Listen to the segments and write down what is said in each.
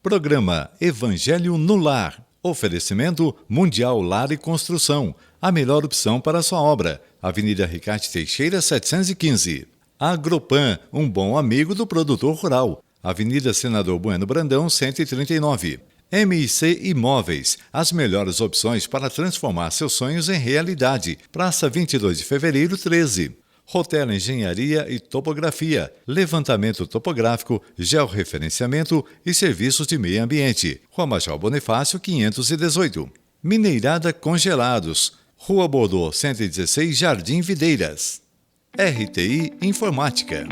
Programa Evangelho no Lar. Oferecimento Mundial Lar e Construção. A melhor opção para a sua obra. Avenida Ricardo Teixeira, 715. Agropan, um bom amigo do produtor rural. Avenida Senador Bueno Brandão, 139. MIC Imóveis, as melhores opções para transformar seus sonhos em realidade. Praça 22 de Fevereiro, 13. Rotela Engenharia e Topografia, levantamento topográfico, georreferenciamento e serviços de meio ambiente. Rua Major Bonifácio, 518. Mineirada Congelados, Rua Bordeaux, 116, Jardim Videiras. RTI Informática.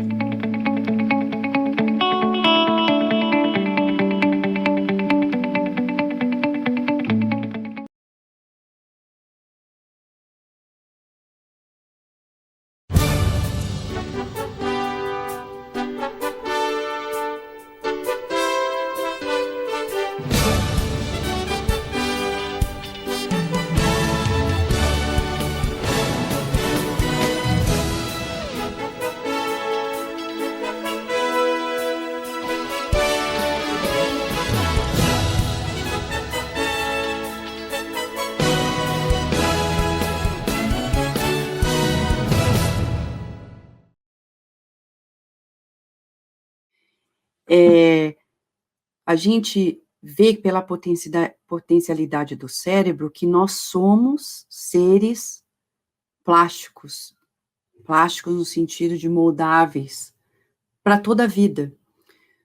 A gente vê pela potencialidade do cérebro que nós somos seres plásticos no sentido de moldáveis para toda a vida.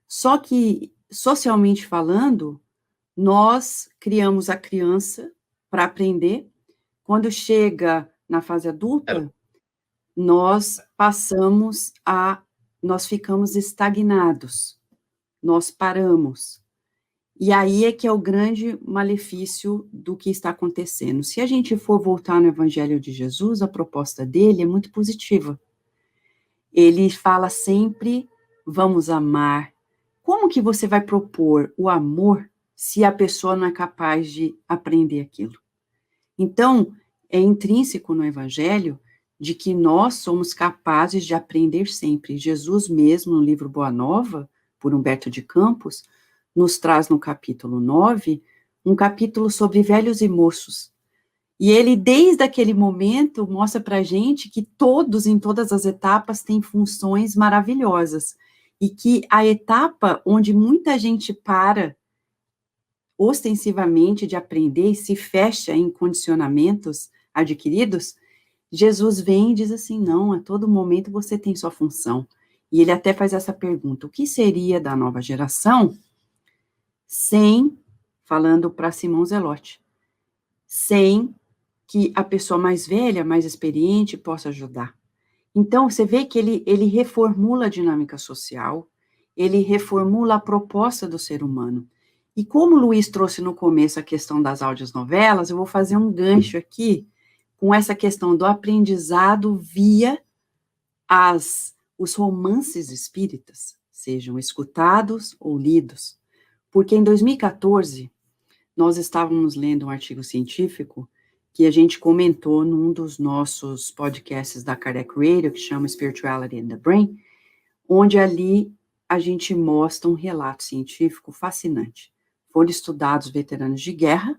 Só que, socialmente falando, nós criamos a criança para aprender. Quando chega na fase adulta, nós ficamos estagnados. Nós paramos. E aí é que é o grande malefício do que está acontecendo. Se a gente for voltar no Evangelho de Jesus, a proposta dele é muito positiva. Ele fala sempre, vamos amar. Como que você vai propor o amor se a pessoa não é capaz de aprender aquilo? Então, é intrínseco no Evangelho de que nós somos capazes de aprender sempre. Jesus mesmo, no livro Boa Nova, por Humberto de Campos, nos traz no capítulo 9, um capítulo sobre velhos e moços. E ele, desde aquele momento, mostra para a gente que todos, em todas as etapas, têm funções maravilhosas. E que a etapa onde muita gente para, ostensivamente, de aprender e se fecha em condicionamentos adquiridos, Jesus vem e diz assim, não, a todo momento você tem sua função. E ele até faz essa pergunta, o que seria da nova geração falando para Simão Zelote, sem que a pessoa mais velha, mais experiente, possa ajudar. Então, você vê que ele reformula a dinâmica social, ele reformula a proposta do ser humano. E como o Luiz trouxe no começo a questão das audionovelas, eu vou fazer um gancho aqui com essa questão do aprendizado via os romances espíritas, sejam escutados ou lidos. Porque em 2014, nós estávamos lendo um artigo científico que a gente comentou num dos nossos podcasts da Kardec Radio, que chama Spirituality in the Brain, onde ali a gente mostra um relato científico fascinante. Foram estudados veteranos de guerra,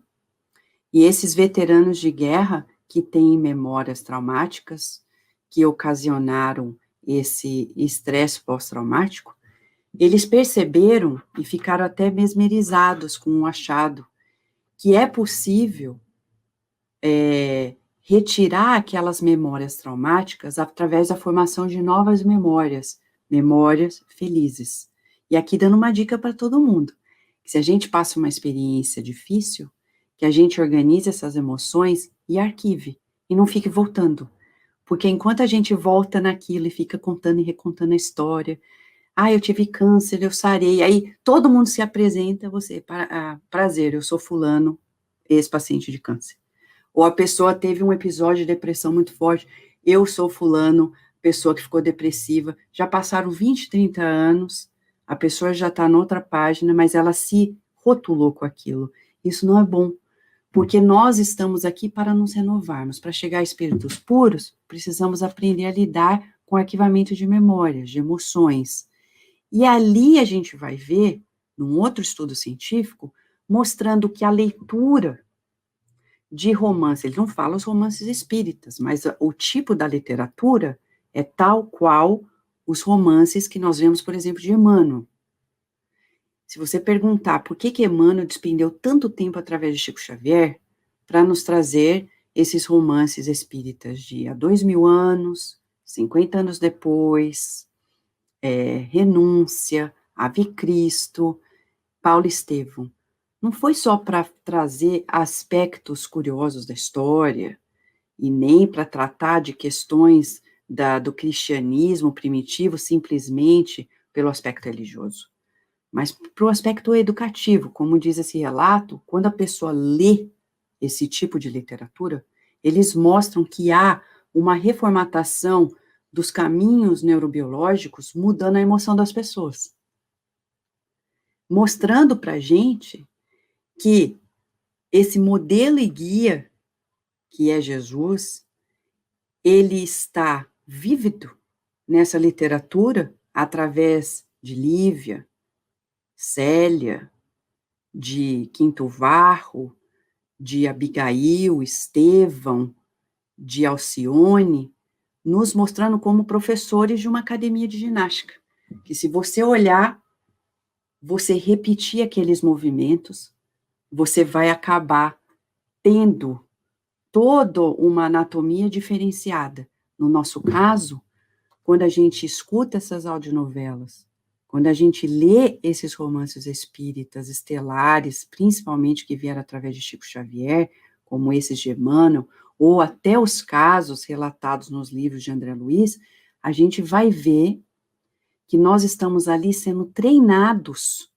e esses veteranos de guerra que têm memórias traumáticas, que ocasionaram esse estresse pós-traumático, eles perceberam e ficaram até mesmerizados com um achado, que é possível retirar aquelas memórias traumáticas através da formação de novas memórias felizes. E aqui dando uma dica para todo mundo, que se a gente passa uma experiência difícil, que a gente organize essas emoções e arquive, e não fique voltando. Porque enquanto a gente volta naquilo e fica contando e recontando a história, eu tive câncer, eu sarei, aí todo mundo se apresenta, prazer, eu sou fulano, ex-paciente de câncer. Ou a pessoa teve um episódio de depressão muito forte, eu sou fulano, pessoa que ficou depressiva, já passaram 20, 30 anos, a pessoa já está noutra página, mas ela se rotulou com aquilo. Isso não é bom, porque nós estamos aqui para nos renovarmos. Para chegar a espíritos puros, precisamos aprender a lidar com arquivamento de memórias, de emoções. E ali a gente vai ver num outro estudo científico, mostrando que a leitura de romance, ele não fala os romances espíritas, mas o tipo da literatura é tal qual os romances que nós vemos, por exemplo, de Emmanuel. Se você perguntar por que Emmanuel despendeu tanto tempo através de Chico Xavier para nos trazer esses romances espíritas de há 2000 anos, 50 anos depois, Renúncia, Ave Cristo, Paulo Estevam, não foi só para trazer aspectos curiosos da história, e nem para tratar de questões do cristianismo primitivo simplesmente pelo aspecto religioso, mas para o aspecto educativo. Como diz esse relato, quando a pessoa lê esse tipo de literatura, eles mostram que há uma reformatação dos caminhos neurobiológicos mudando a emoção das pessoas, mostrando para a gente que esse modelo e guia, que é Jesus, ele está vívido nessa literatura através de Lívia, Célia, de Quinto Varro, de Abigail, Estevão, de Alcione, nos mostrando como professores de uma academia de ginástica, que se você olhar, você repetir aqueles movimentos, você vai acabar tendo toda uma anatomia diferenciada. No nosso caso, quando a gente escuta essas audionovelas, quando a gente lê esses romances espíritas estelares, principalmente que vieram através de Chico Xavier, como esses de Emmanuel, ou até os casos relatados nos livros de André Luiz, a gente vai ver que nós estamos ali sendo treinados,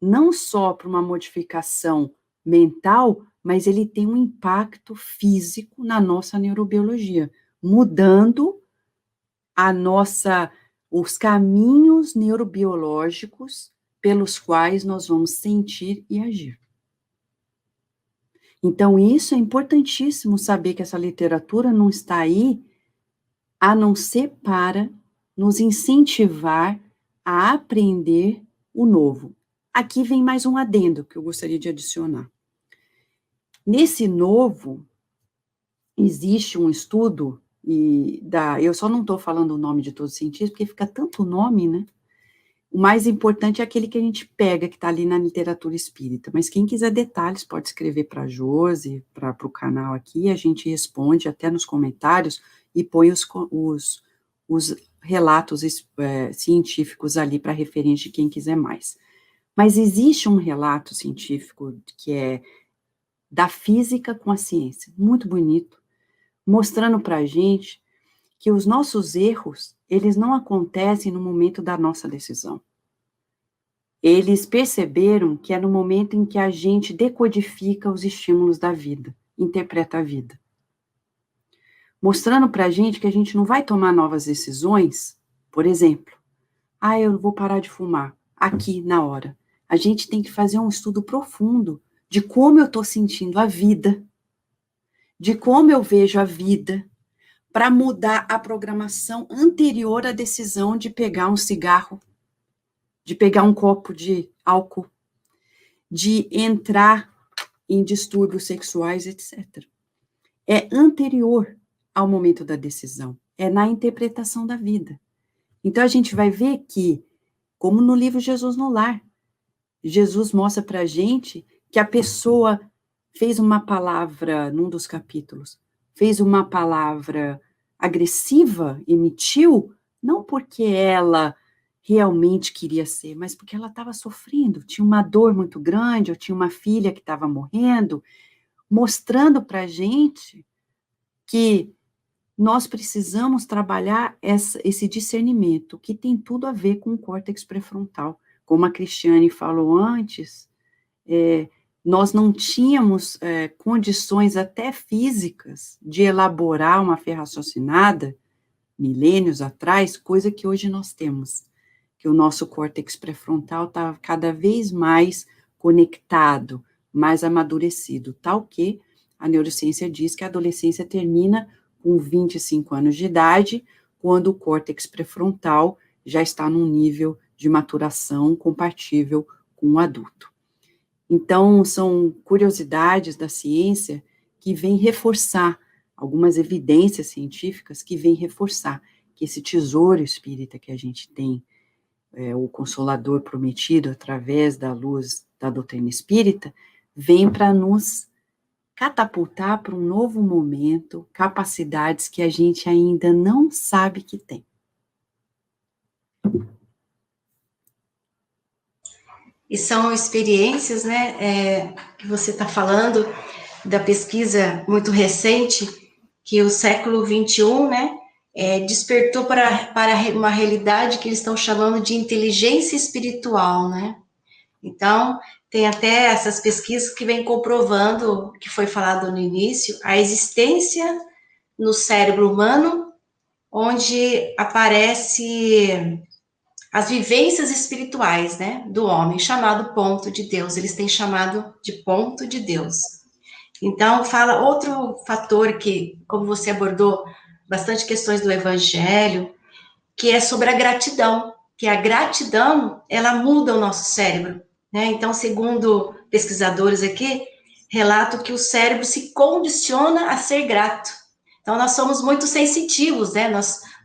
não só para uma modificação mental, mas ele tem um impacto físico na nossa neurobiologia, mudando os caminhos neurobiológicos pelos quais nós vamos sentir e agir. Então, isso é importantíssimo saber que essa literatura não está aí a não ser para nos incentivar a aprender o novo. Aqui vem mais um adendo que eu gostaria de adicionar. Nesse novo, existe um estudo, eu só não estou falando o nome de todos os cientistas, porque fica tanto nome, né? O mais importante é aquele que a gente pega, que está ali na literatura espírita. Mas quem quiser detalhes, pode escrever para a Josi, para o canal aqui, a gente responde até nos comentários e põe os relatos científicos ali para referência de quem quiser mais. Mas existe um relato científico que é da física com a ciência, muito bonito, mostrando para a gente que os nossos erros, eles não acontecem no momento da nossa decisão. Eles perceberam que é no momento em que a gente decodifica os estímulos da vida, interpreta a vida. Mostrando para a gente que a gente não vai tomar novas decisões, por exemplo, eu vou parar de fumar, aqui, na hora. A gente tem que fazer um estudo profundo de como eu estou sentindo a vida, de como eu vejo a vida, para mudar a programação anterior à decisão de pegar um cigarro, de pegar um copo de álcool, de entrar em distúrbios sexuais, etc. É anterior ao momento da decisão, é na interpretação da vida. Então, a gente vai ver que, como no livro Jesus no Lar, Jesus mostra para a gente que a pessoa fez uma palavra, num dos capítulos, fez uma palavra agressiva, emitiu, não porque ela realmente queria ser, mas porque ela estava sofrendo, tinha uma dor muito grande, ou tinha uma filha que estava morrendo, mostrando para a gente que nós precisamos trabalhar esse discernimento, que tem tudo a ver com o córtex pré-frontal. Como a Cristiane falou antes, nós não tínhamos condições até físicas de elaborar uma fé raciocinada, milênios atrás, coisa que hoje nós temos, que o nosso córtex pré-frontal está cada vez mais conectado, mais amadurecido, tal que a neurociência diz que a adolescência termina com 25 anos de idade, quando o córtex pré-frontal já está num nível de maturação compatível com o adulto. Então, são curiosidades da ciência que vêm reforçar, algumas evidências científicas que vêm reforçar que esse tesouro espírita que a gente tem, o Consolador prometido através da luz da doutrina espírita, vem para nos catapultar para um novo momento, capacidades que a gente ainda não sabe que tem. E são experiências, né, que você está falando, da pesquisa muito recente, que o século XXI, né, despertou para uma realidade que eles estão chamando de inteligência espiritual, né? Então, tem até essas pesquisas que vêm comprovando, que foi falado no início, a existência no cérebro humano, onde aparece as vivências espirituais, né, do homem, chamado ponto de Deus. Eles têm chamado de ponto de Deus. Então, fala outro fator que, como você abordou bastante questões do evangelho, que é sobre a gratidão, que a gratidão, ela muda o nosso cérebro, né? Então, segundo pesquisadores aqui, relato que o cérebro se condiciona a ser grato. Então, nós somos muito sensitivos, né?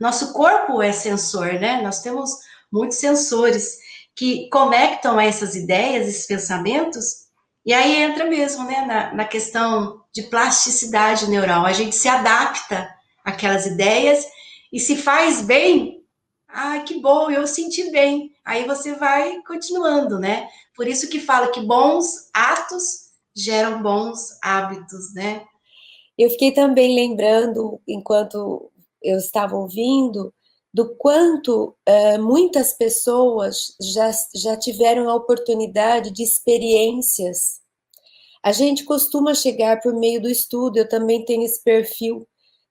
Nosso corpo é sensor, né? Nós temos muitos sensores que conectam a essas ideias, esses pensamentos, e aí entra mesmo, né, na questão de plasticidade neural. A gente se adapta àquelas ideias e se faz bem, que bom, eu senti bem. Aí você vai continuando, né? Por isso que fala que bons atos geram bons hábitos, né? Eu fiquei também lembrando, enquanto eu estava ouvindo, do quanto muitas pessoas já tiveram a oportunidade de experiências. A gente costuma chegar por meio do estudo, eu também tenho esse perfil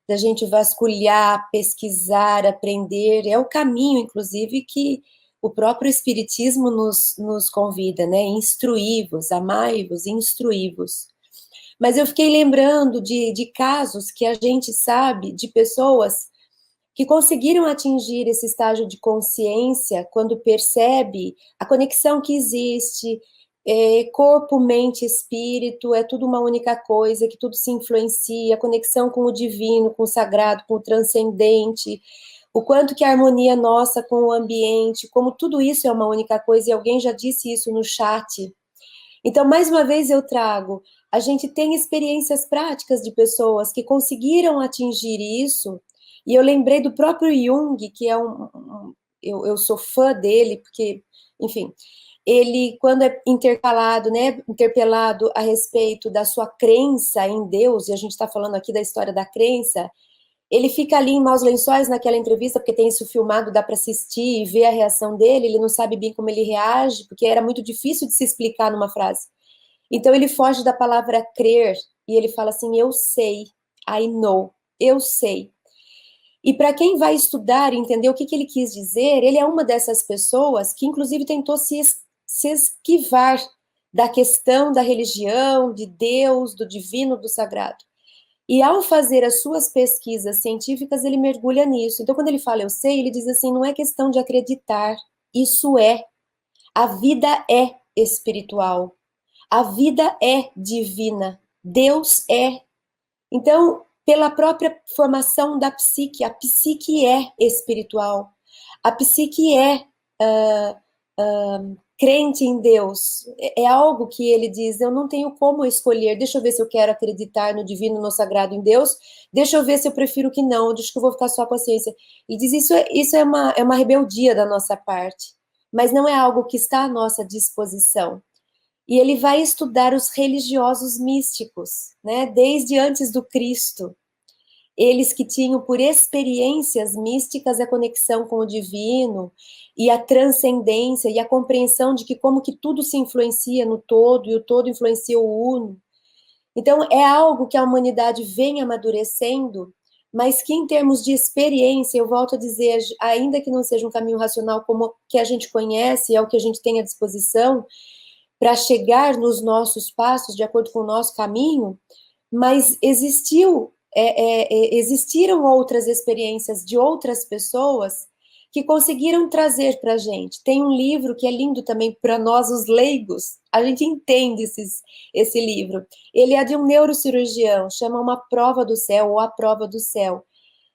da gente vasculhar, pesquisar, aprender, é o caminho, inclusive, que o próprio Espiritismo nos convida, né? Instruí-vos, amai-vos, instruí-vos. Mas eu fiquei lembrando de casos que a gente sabe, de pessoas que conseguiram atingir esse estágio de consciência quando percebe a conexão que existe, corpo, mente, espírito, é tudo uma única coisa, que tudo se influencia, a conexão com o divino, com o sagrado, com o transcendente, o quanto que a harmonia nossa com o ambiente, como tudo isso é uma única coisa, e alguém já disse isso no chat. Então, mais uma vez eu trago, a gente tem experiências práticas de pessoas que conseguiram atingir isso, e eu lembrei do próprio Jung, que é eu sou fã dele, porque, enfim, ele, quando é interpelado, né, interpelado a respeito da sua crença em Deus, e a gente está falando aqui da história da crença, ele fica ali em Maus Lençóis naquela entrevista, porque tem isso filmado, dá para assistir e ver a reação dele, ele não sabe bem como ele reage, porque era muito difícil de se explicar numa frase. Então ele foge da palavra crer, e ele fala assim, eu sei, I know, eu sei. E para quem vai estudar e entender o que ele quis dizer, ele é uma dessas pessoas que inclusive tentou se esquivar da questão da religião, de Deus, do divino, do sagrado. E ao fazer as suas pesquisas científicas, ele mergulha nisso. Então, quando ele fala eu sei, ele diz assim, não é questão de acreditar, isso é. A vida é espiritual. A vida é divina. Deus é. Então, pela própria formação da psique, a psique é espiritual. A psique é crente em Deus, é algo que ele diz, eu não tenho como escolher, deixa eu ver se eu quero acreditar no divino, no sagrado, em Deus, deixa eu ver se eu prefiro que não, deixa que eu vou ficar só com a ciência. E diz, isso é uma rebeldia da nossa parte, mas não é algo que está à nossa disposição. E ele vai estudar os religiosos místicos, né, desde antes do Cristo, eles que tinham por experiências místicas a conexão com o divino e a transcendência e a compreensão de que como que tudo se influencia no todo e o todo influencia o uno. Então é algo que a humanidade vem amadurecendo, mas que em termos de experiência, eu volto a dizer, ainda que não seja um caminho racional como que a gente conhece, é o que a gente tem à disposição para chegar nos nossos passos de acordo com o nosso caminho, mas existiram outras experiências de outras pessoas que conseguiram trazer para a gente. Tem um livro que é lindo também para nós, os leigos, a gente entende esse livro. Ele é de um neurocirurgião, chama Uma Prova do Céu, ou A Prova do Céu.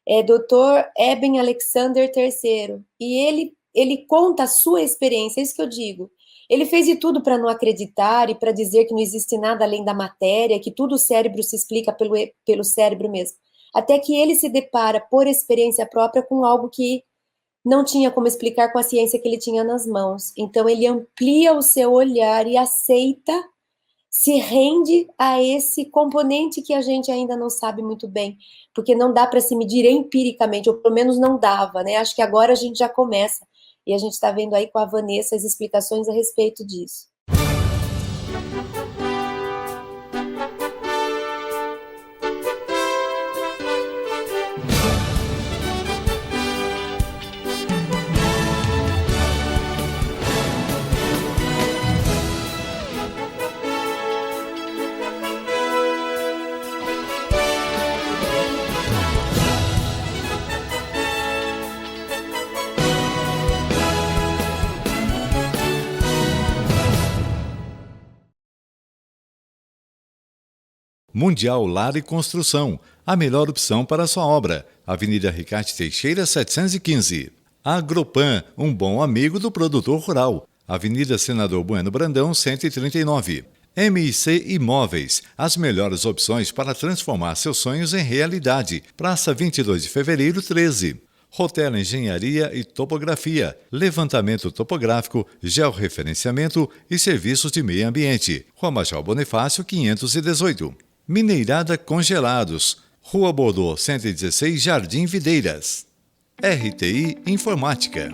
É Dr. Eben Alexander III, e ele conta a sua experiência, é isso que eu digo. Ele fez de tudo para não acreditar e para dizer que não existe nada além da matéria, que tudo o cérebro se explica pelo cérebro mesmo. Até que ele se depara, por experiência própria, com algo que não tinha como explicar com a ciência que ele tinha nas mãos. Então, ele amplia o seu olhar e aceita, se rende a esse componente que a gente ainda não sabe muito bem, porque não dá para se medir empiricamente, ou pelo menos não dava, né? Acho que agora a gente já começa, e a gente está vendo aí com a Vanessa as explicações a respeito disso. Mundial Lar e Construção, a melhor opção para a sua obra. Avenida Ricardo Teixeira, 715. Agropan, um bom amigo do produtor rural. Avenida Senador Bueno Brandão, 139. MIC Imóveis, as melhores opções para transformar seus sonhos em realidade. Praça 22 de Fevereiro, 13. Rotella Engenharia e Topografia, levantamento topográfico, georreferenciamento e serviços de meio ambiente. Rua Major Bonifácio, 518. Mineirada Congelados, Rua Bordeaux 116, Jardim Videiras. RTI Informática.